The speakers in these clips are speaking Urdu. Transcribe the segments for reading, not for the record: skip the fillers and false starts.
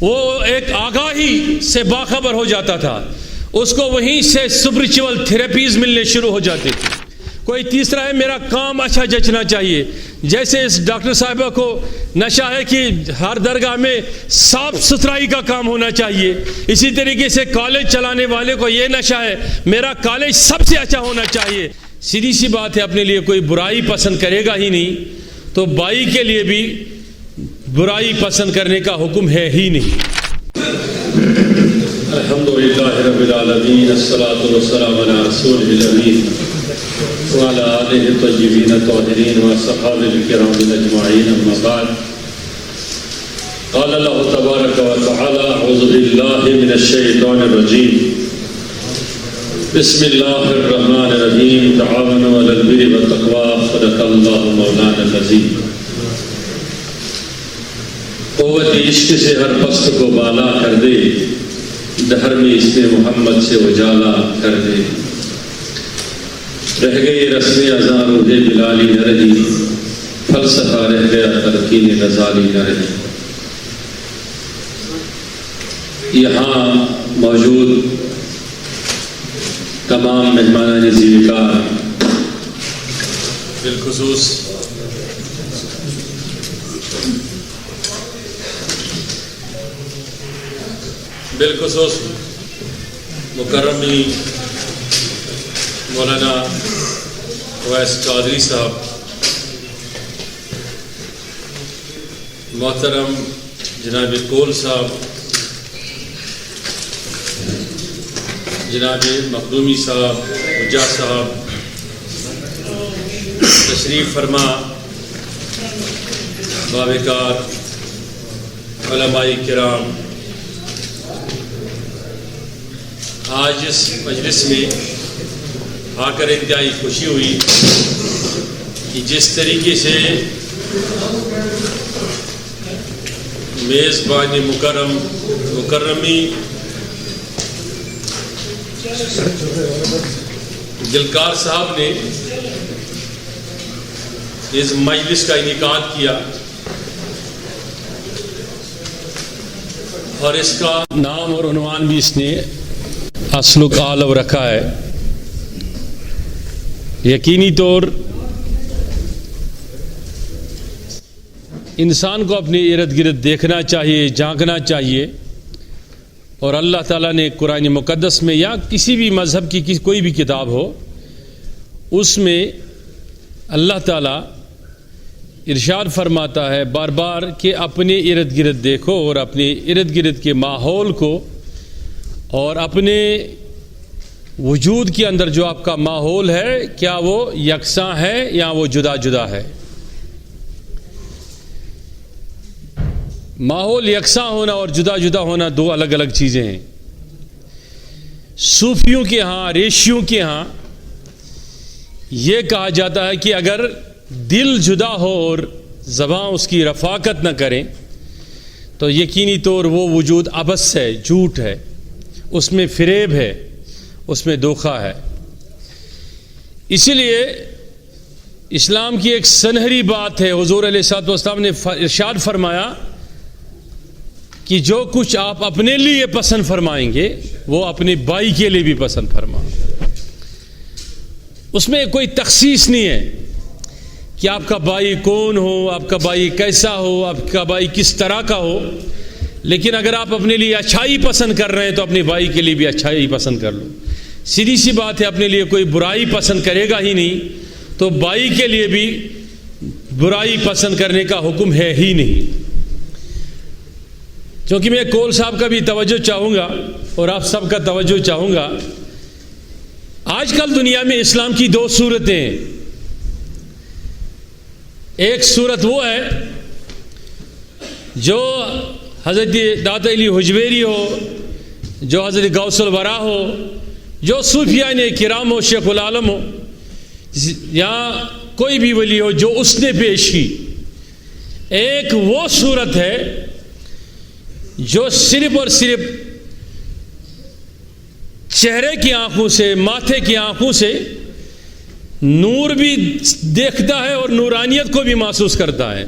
وہ ایک آگاہی سے باخبر ہو جاتا تھا، اس کو وہیں سے اسپرچول تھراپیز ملنے شروع ہو جاتی تھی۔ کوئی تیسرا ہے میرا کام اچھا جچنا چاہیے، جیسے اس ڈاکٹر صاحبہ کو نشہ ہے کہ ہر درگاہ میں صاف ستھرائی کا کام ہونا چاہیے، اسی طریقے سے کالج چلانے والے کو یہ نشہ ہے میرا کالج سب سے اچھا ہونا چاہیے۔ سیدھی سی بات ہے، اپنے لیے کوئی برائی پسند کرے گا ہی نہیں تو بائی کے لیے بھی برائی پسند کرنے کا حکم ہے ہی نہیں۔ الحمدللہ رب العالمین، الصلاۃ والسلام علی رسول الامین وعلی آلہ الطیبین الطاہرین واصحابہ الکرام اجمعین، اما بعد۔ قال اللہ تبارک و تعالی اعوذ باللہ من الشیطان الرجیم، بسم اللہ الرحمن الرحیم، تعاونوا علی البر والتقوی، صدق اللہ مولانا العظیم۔ قوت عشق سے ہر پست کو بالا کر دے، دہر میں اس نے محمد سے اجالا کر دے۔ رہ گئی رسم ازاں روح بلالی نہ رہی، فلسفہ رہ گیا تلقین غزالی نہ رہی۔ یہاں موجود تمام مہمانان زیرکار، بالخصوص مکرمی مولانا اویس قادری صاحب، محترم جناب کول صاحب، جناب مخدومی صاحب، حجا صاحب، تشریف فرما باوقار علماء کرام، آج اس مجلس میں آ کر انتہائی خوشی ہوئی کہ جس طریقے سے میزبان مکرمی دلکار صاحب نے اس مجلس کا انعقاد کیا، اور اس کا نام اور عنوان بھی اس نے اسلوک عالم رکھا ہے۔ یقینی طور انسان کو اپنے ارد گرد دیکھنا چاہیے، جھانکنا چاہیے، اور اللہ تعالیٰ نے قرآن مقدس میں یا کسی بھی مذہب کی کوئی بھی کتاب ہو، اس میں اللہ تعالیٰ ارشاد فرماتا ہے بار بار کہ اپنے ارد گرد دیکھو، اور اپنے ارد گرد کے ماحول کو اور اپنے وجود کے اندر جو آپ کا ماحول ہے کیا وہ یکساں ہے یا وہ جدا جدا ہے۔ ماحول یکساں ہونا اور جدا جدا ہونا دو الگ الگ چیزیں ہیں۔ صوفیوں کے ہاں، ریشیوں کے ہاں یہ کہا جاتا ہے کہ اگر دل جدا ہو اور زباں اس کی رفاقت نہ کریں تو یقینی طور وہ وجود عبث ہے، جھوٹ ہے، اس میں فریب ہے، اس میں دھوکہ ہے۔ اسی لیے اسلام کی ایک سنہری بات ہے، حضور علیہ الصلوۃ والسلام نے ارشاد فرمایا کہ جو کچھ آپ اپنے لیے پسند فرمائیں گے وہ اپنے بھائی کے لیے بھی پسند فرمائیں۔ اس میں کوئی تخصیص نہیں ہے کہ آپ کا بھائی کون ہو، آپ کا بھائی کیسا ہو، آپ کا بھائی کس طرح کا ہو، لیکن اگر آپ اپنے لیے اچھائی پسند کر رہے ہیں تو اپنے بھائی کے لیے بھی اچھائی پسند کر لو۔ سیدھی سی بات ہے، اپنے لیے کوئی برائی پسند کرے گا ہی نہیں تو بھائی کے لیے بھی برائی پسند کرنے کا حکم ہے ہی نہیں۔ کیونکہ میں کول صاحب کا بھی توجہ چاہوں گا اور آپ سب کا توجہ چاہوں گا، آج کل دنیا میں اسلام کی دو صورتیں ہیں۔ ایک صورت وہ ہے جو حضرت داتا علی حجویری ہو، جو حضرت غوث الورا ہو، جو صوفیان کرام ہو، شیخ العالم ہو، یا کوئی بھی ولی ہو جو اس نے پیش کی۔ ایک وہ صورت ہے جو صرف اور صرف چہرے کی آنکھوں سے، ماتھے کی آنکھوں سے نور بھی دیکھتا ہے اور نورانیت کو بھی محسوس کرتا ہے۔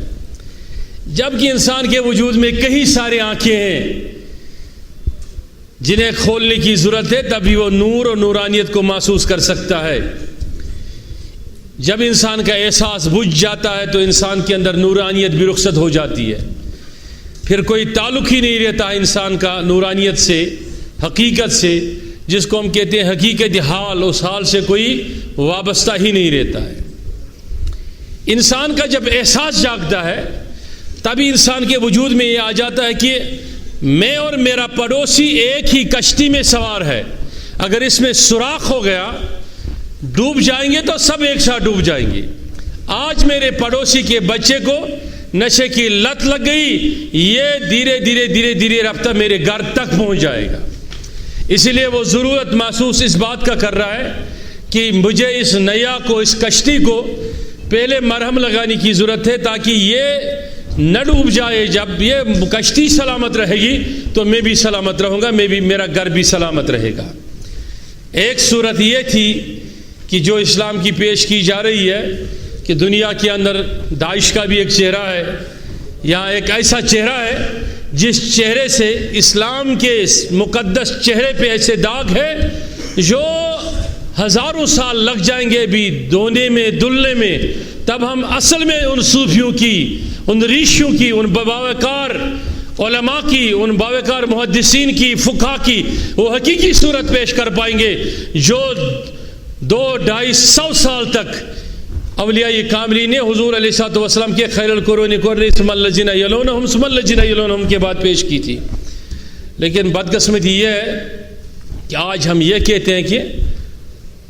جبکہ انسان کے وجود میں کئی سارے آنکھیں ہیں جنہیں کھولنے کی ضرورت ہے، تبھی وہ نور اور نورانیت کو محسوس کر سکتا ہے۔ جب انسان کا احساس بجھ جاتا ہے تو انسان کے اندر نورانیت بھی رخصت ہو جاتی ہے، پھر کوئی تعلق ہی نہیں رہتا انسان کا نورانیت سے، حقیقت سے، جس کو ہم کہتے ہیں حقیقت حال، اس حال سے کوئی وابستہ ہی نہیں رہتا ہے۔ انسان کا جب احساس جاگتا ہے تبھی انسان کے وجود میں یہ آ جاتا ہے کہ میں اور میرا پڑوسی ایک ہی کشتی میں سوار ہے، اگر اس میں سوراخ ہو گیا ڈوب جائیں گے تو سب ایک ساتھ ڈوب جائیں گے۔ آج میرے پڑوسی کے بچے کو نشے کی لت لگ گئی، یہ دھیرے دھیرے دھیرے دھیرے رفتہ میرے گھر تک پہنچ جائے گا۔ اسی لیے وہ ضرورت محسوس اس بات کا کر رہا ہے کہ مجھے اس نیا کو، اس کشتی کو پہلے مرہم لگانے کی ضرورت ہے تاکہ یہ نہ ڈوب جائے۔ جب یہ کشتی سلامت رہے گی تو میں بھی سلامت رہوں گا، میرا گھر بھی سلامت رہے گا۔ ایک صورت یہ تھی کہ جو اسلام کی پیش کی جا رہی ہے کہ دنیا کے اندر داعش کا بھی ایک چہرہ ہے، یہاں ایک ایسا چہرہ ہے جس چہرے سے اسلام کے مقدس چہرے پہ ایسے داغ ہے جو ہزاروں سال لگ جائیں گے بھی دھونے میں، دھلنے میں، تب ہم اصل میں ان صوفیوں کی، ان ریشیوں کی، ان باوقار علماء کی، ان باوقار محدثین کی، فقہا کی وہ حقیقی صورت پیش کر پائیں گے جو 200-250 سال تک اولیاء کاملین حضور علیہ الصلوۃ والسلام کے خیر القرون قرنی ثم الذین یلونہم ثم الذین یلونہم کے بعد پیش کی تھی۔ لیکن بدقسمتی یہ ہے کہ آج ہم یہ کہتے ہیں کہ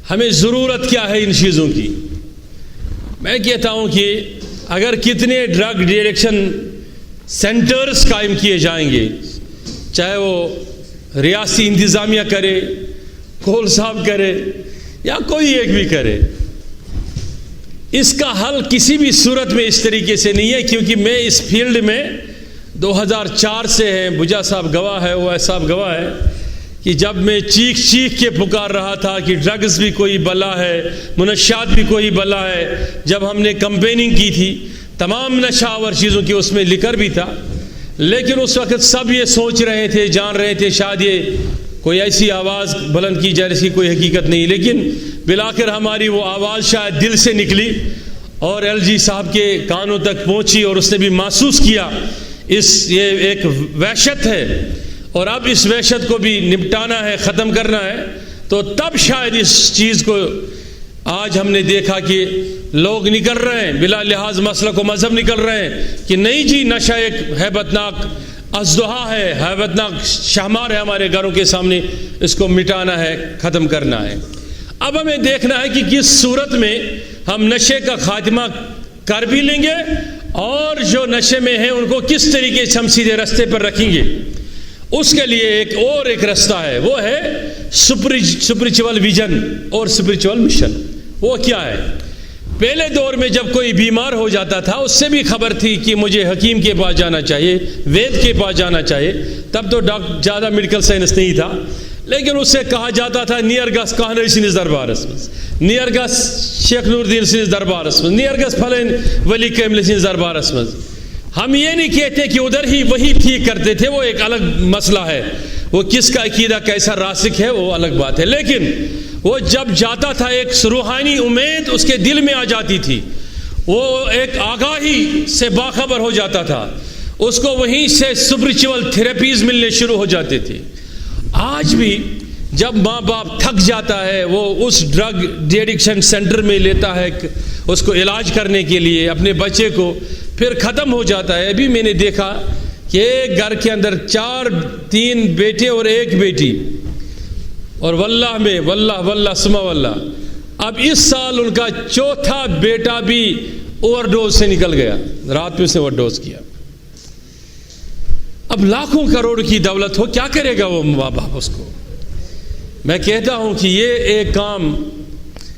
ہمیں ضرورت کیا ہے ان چیزوں کی۔ میں کہتا ہوں کہ اگر کتنے ڈرگ ڈیڈکشن سینٹرز قائم کیے جائیں گے، چاہے وہ ریاستی انتظامیہ کرے، کول صاحب کرے یا کوئی ایک بھی کرے، اس کا حل کسی بھی صورت میں اس طریقے سے نہیں ہے، کیونکہ میں اس فیلڈ میں 2004 سے ہیں، بجا صاحب گواہ ہے، وہ صاحب گواہ ہے کہ جب میں چیخ چیخ کے پکار رہا تھا کہ ڈرگز بھی کوئی بلا ہے، منشیات بھی کوئی بلا ہے، جب ہم نے کمپیننگ کی تھی تمام نشہ آور چیزوں کی، اس میں لکر بھی تھا، لیکن اس وقت سب یہ سوچ رہے تھے، جان رہے تھے شاید یہ کوئی ایسی آواز بلند کی جائے جس کی کوئی حقیقت نہیں، لیکن بالآخر ہماری وہ آواز شاید دل سے نکلی اور ایل جی صاحب کے کانوں تک پہنچی اور اس نے بھی محسوس کیا یہ ایک وحشت ہے اور اب اس وحشت کو بھی نپٹانا ہے، ختم کرنا ہے۔ تو تب شاید اس چیز کو آج ہم نے دیکھا کہ لوگ نکل رہے ہیں بلا لحاظ مسلک و مذہب نکل رہے ہیں کہ نہیں جی نشہ ایک ہیبت ناک ازدہا ہے، ہیبت ناک شہمار ہے ہمارے گھروں کے سامنے، اس کو مٹانا ہے، ختم کرنا ہے۔ اب ہمیں دیکھنا ہے کہ کس صورت میں ہم نشے کا خاتمہ کر بھی لیں گے اور جو نشے میں ہیں ان کو کس طریقے سے ہم سیدھے رستے پر رکھیں گے۔ اس کے لیے ایک رستہ ہے، وہ ہے سپریچول ویژن اور سپریچول مشن۔ وہ کیا ہے؟ پہلے دور میں جب کوئی بیمار ہو جاتا تھا اس سے بھی خبر تھی کہ مجھے حکیم کے پاس جانا چاہیے، وید کے پاس جانا چاہیے، تب تو زیادہ میڈیکل سائنس نہیں تھا، لیکن اس سے کہا جاتا تھا نیرگس کہانری سنس دربارس میں، نیرگس شیخ نور الدین سنس دربارس میں، نیرگس پھلین ولی کیمل سنس دربارس میں۔ ہم یہ نہیں کہتے کہ ادھر ہی وہی ٹھیک کرتے تھے، وہ ایک الگ مسئلہ ہے، وہ کس کا عقیدہ کیسا راسخ ہے وہ الگ بات ہے، لیکن وہ جب جاتا تھا ایک روحانی امید اس کے دل میں آ جاتی تھی، وہ ایک آگاہی سے باخبر ہو جاتا تھا، اس کو وہیں سے سپریچول تھراپیز ملنے شروع ہو جاتے تھے۔ آج بھی جب ماں باپ تھک جاتا ہے وہ اس ڈرگ ڈی ایڈکشن سینٹر میں لیتا ہے اس کو علاج کرنے کے لیے اپنے بچے کو، پھر ختم ہو جاتا ہے۔ ابھی میں نے دیکھا کہ ایک گھر کے اندر 3 بیٹے اور 1 بیٹی، اور واللہ میں واللہ سما واللہ اب اس سال ان کا 4تھا بیٹا بھی اوور ڈوز سے نکل گیا، رات میں سے اوور ڈوز کیا۔ اب لاکھوں کروڑ کی دولت ہو، کیا کرے گا وہ ماں باپ اس کو؟ میں کہتا ہوں کہ یہ ایک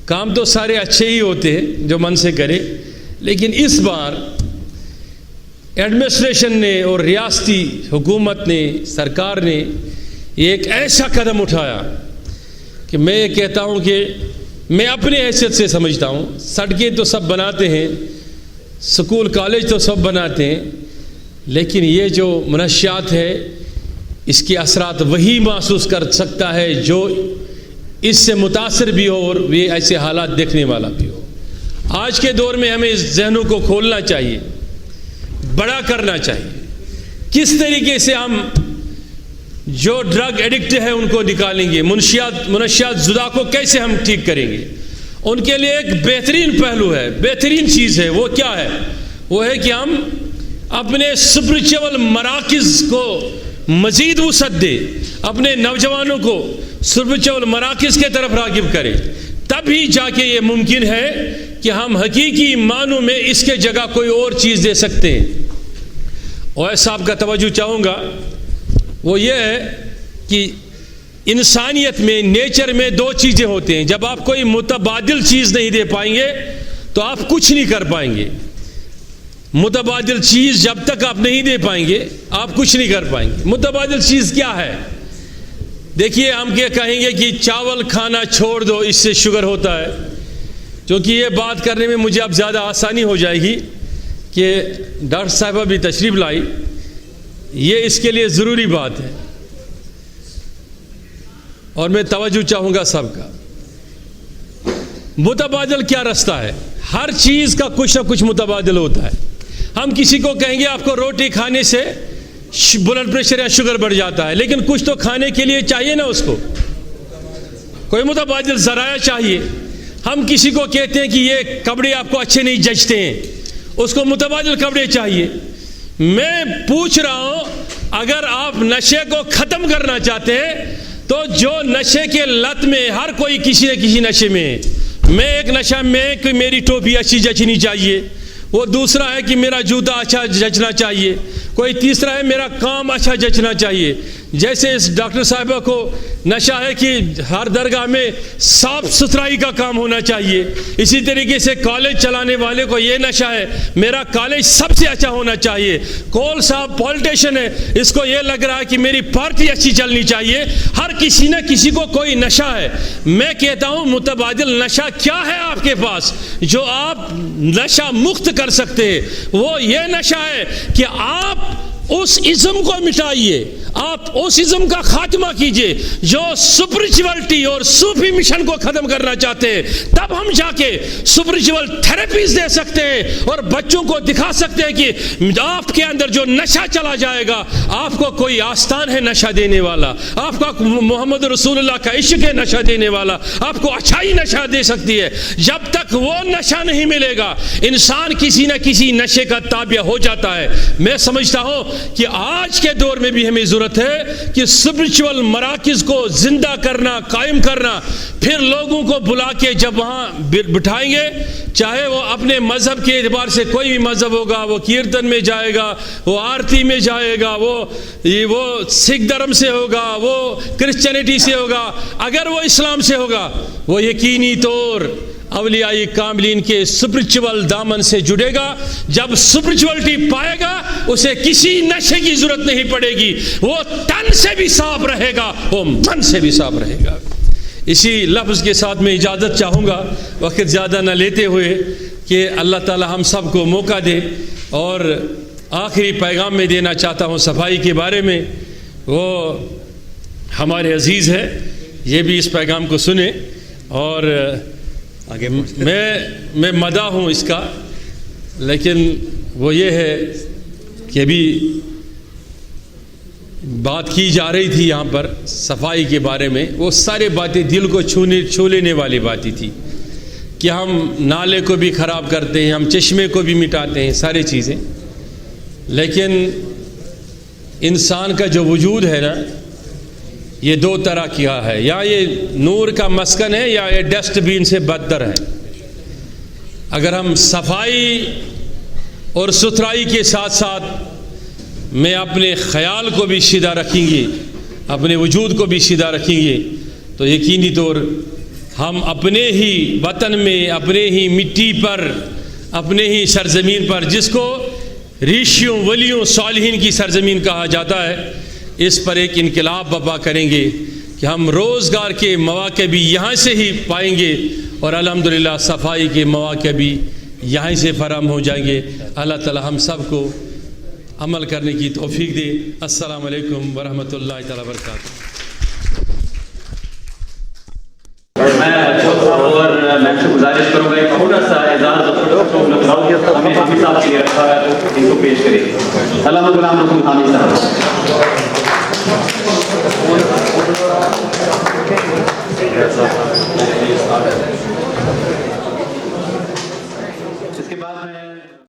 کام تو سارے اچھے ہی ہوتے ہیں جو من سے کرے، لیکن اس بار ایڈمنسٹریشن نے اور ریاستی حکومت نے، سرکار نے یہ ایک ایسا قدم اٹھایا کہ میں یہ کہتا ہوں کہ میں اپنے حیثیت سے سمجھتا ہوں، سڑکیں تو سب بناتے ہیں، سکول کالج تو سب بناتے ہیں، لیکن یہ جو منشیات ہے اس کے اثرات وہی محسوس کر سکتا ہے جو اس سے متاثر بھی ہو اور یہ ایسے حالات دیکھنے والا بھی ہو۔ آج کے دور میں ہمیں اس ذہنوں کو کھولنا چاہیے، بڑا کرنا چاہیے۔ کس طریقے سے ہم جو ڈرگ ایڈکٹ ہے ان کو نکالیں گے، منشیات زدہ کو کیسے ہم ٹھیک کریں گے؟ ان کے لیے ایک بہترین پہلو ہے، بہترین چیز ہے۔ وہ کیا ہے؟ وہ ہے کہ ہم اپنے اسپرچول مراکز کو مزید وسعت دیں، اپنے نوجوانوں کو اسپرچول مراکز کے طرف راغب کریں، تب ہی جا کے یہ ممکن ہے کہ ہم حقیقی معنوں میں اس کے جگہ کوئی اور چیز دے سکتے ہیں۔ اویس صاحب کا توجہ چاہوں گا، وہ یہ ہے کہ انسانیت میں، نیچر میں دو چیزیں ہوتے ہیں۔ جب آپ کوئی متبادل چیز نہیں دے پائیں گے تو آپ کچھ نہیں کر پائیں گے۔ متبادل چیز جب تک آپ نہیں دے پائیں گے آپ کچھ نہیں کر پائیں گے۔ متبادل چیز کیا ہے؟ دیکھیے، ہم کیا کہیں گے کہ چاول کھانا چھوڑ دو، اس سے شوگر ہوتا ہے۔ کیونکہ یہ بات کرنے میں مجھے اب زیادہ آسانی ہو جائے گی کہ ڈاکٹر صاحبہ بھی تشریف لائی، یہ اس کے لیے ضروری بات ہے اور میں توجہ چاہوں گا سب کا۔ متبادل کیا رستہ ہے؟ ہر چیز کا کچھ نہ کچھ متبادل ہوتا ہے۔ ہم کسی کو کہیں گے آپ کو روٹی کھانے سے بلڈ پریشر یا شوگر بڑھ جاتا ہے، لیکن کچھ تو کھانے کے لیے چاہیے نا، اس کو کوئی متبادل ذرائع چاہیے۔ ہم کسی کو کہتے ہیں کہ یہ کپڑے آپ کو اچھے نہیں جچتے ہیں، اس کو متبادل کپڑے چاہیے۔ میں پوچھ رہا ہوں، اگر آپ نشے کو ختم کرنا چاہتے ہیں تو جو نشے کے لت میں ہر کوئی کسی نہ کسی نشے میں ہے۔ میں ایک نشہ میں کہ میری ٹوپی اچھی جچنی چاہیے، وہ دوسرا ہے کہ میرا جوتا اچھا جچنا چاہیے، کوئی تیسرا ہے میرا کام اچھا جچنا چاہیے۔ جیسے اس ڈاکٹر صاحبہ کو نشہ ہے کہ ہر درگاہ میں صاف ستھرائی کا کام ہونا چاہیے، اسی طریقے سے کالج چلانے والے کو یہ نشہ ہے میرا کالج سب سے اچھا ہونا چاہیے۔ کول صاحب پولیٹیشین ہے، اس کو یہ لگ رہا ہے کہ میری پارٹی اچھی چلنی چاہیے۔ ہر کسی نہ کسی کو کوئی نشہ ہے۔ میں کہتا ہوں متبادل نشہ کیا ہے آپ کے پاس جو آپ نشہ مکت کر سکتے ہیں؟ وہ یہ نشہ ہے کہ آپ اس ازم کو مٹائیے، آپ اس ازم کا خاتمہ کیجئے جو سپرچولیٹی اور صوفی مشن کو ختم کرنا چاہتے ہیں۔ تب ہم جا کے سپرچول تھراپیز دے سکتے ہیں اور بچوں کو دکھا سکتے ہیں کہ آپ کے اندر جو نشہ چلا جائے گا، آپ کو کوئی آستان ہے نشہ دینے والا، آپ کا محمد رسول اللہ کا عشق ہے نشہ دینے والا، آپ کو اچھائی نشہ دے سکتی ہے۔ جب تک وہ نشہ نہیں ملے گا انسان کسی نہ کسی نشے کا تابع ہو جاتا ہے۔ میں سمجھتا ہوں کہ آج کے دور میں بھی ہمیں ضرورت ہے کہ اسپرچول مراکز کو زندہ کرنا، قائم کرنا، پھر لوگوں کو بلا کے جب وہاں بٹھائیں گے، چاہے وہ اپنے مذہب کے اعتبار سے کوئی بھی مذہب ہوگا، وہ کیرتن میں جائے گا، وہ آرتی میں جائے گا، وہ سکھ دھرم سے ہوگا، وہ کرسچینٹی سے ہوگا، اگر وہ اسلام سے ہوگا، وہ یقینی طور اولیاء کاملین کے سپرچول دامن سے جڑے گا۔ جب سپرچولیٹی پائے گا اسے کسی نشے کی ضرورت نہیں پڑے گی، وہ تن سے بھی صاف رہے گا، وہ من سے بھی صاف رہے گا۔ اسی لفظ کے ساتھ میں اجازت چاہوں گا، وقت زیادہ نہ لیتے ہوئے، کہ اللہ تعالی ہم سب کو موقع دے، اور آخری پیغام میں دینا چاہتا ہوں صفائی کے بارے میں۔ وہ ہمارے عزیز ہے، یہ بھی اس پیغام کو سنیں، اور آگے میں مداح ہوں اس کا، لیکن وہ یہ ہے کہ ابھی بات کی جا رہی تھی یہاں پر صفائی کے بارے میں، وہ سارے باتیں دل کو چھو لینے والی باتیں تھی کہ ہم نالے کو بھی خراب کرتے ہیں، ہم چشمے کو بھی مٹاتے ہیں، ساری چیزیں، لیکن انسان کا جو وجود ہے نا، یہ دو طرح کیا ہے، یا یہ نور کا مسکن ہے یا یہ ڈسٹ بین سے بدتر ہے۔ اگر ہم صفائی اور ستھرائی کے ساتھ ساتھ میں اپنے خیال کو بھی سیدھا رکھیں گے، اپنے وجود کو بھی سیدھا رکھیں گے، تو یقینی طور ہم اپنے ہی وطن میں، اپنے ہی مٹی پر، اپنے ہی سرزمین پر، جس کو ریشیوں ولیوں صالحین کی سرزمین کہا جاتا ہے، اس پر ایک انقلاب برپا کریں گے کہ ہم روزگار کے مواقع بھی یہاں سے ہی پائیں گے، اور الحمدللہ صفائی کے مواقع بھی یہیں سے فراہم ہو جائیں گے۔ اللہ تعالی ہم سب کو عمل کرنے کی توفیق دے. السلام علیکم ورحمۃ اللہ تعالیٰ وبرکاتہ. اور میں سے گزارش کروں گا تھوڑا سا اعزاز ہمیں حافظ صاحب کے لیے رکھا ہے تو ان کو پیش کریں. علامہ غلام رسول حامد صاحب.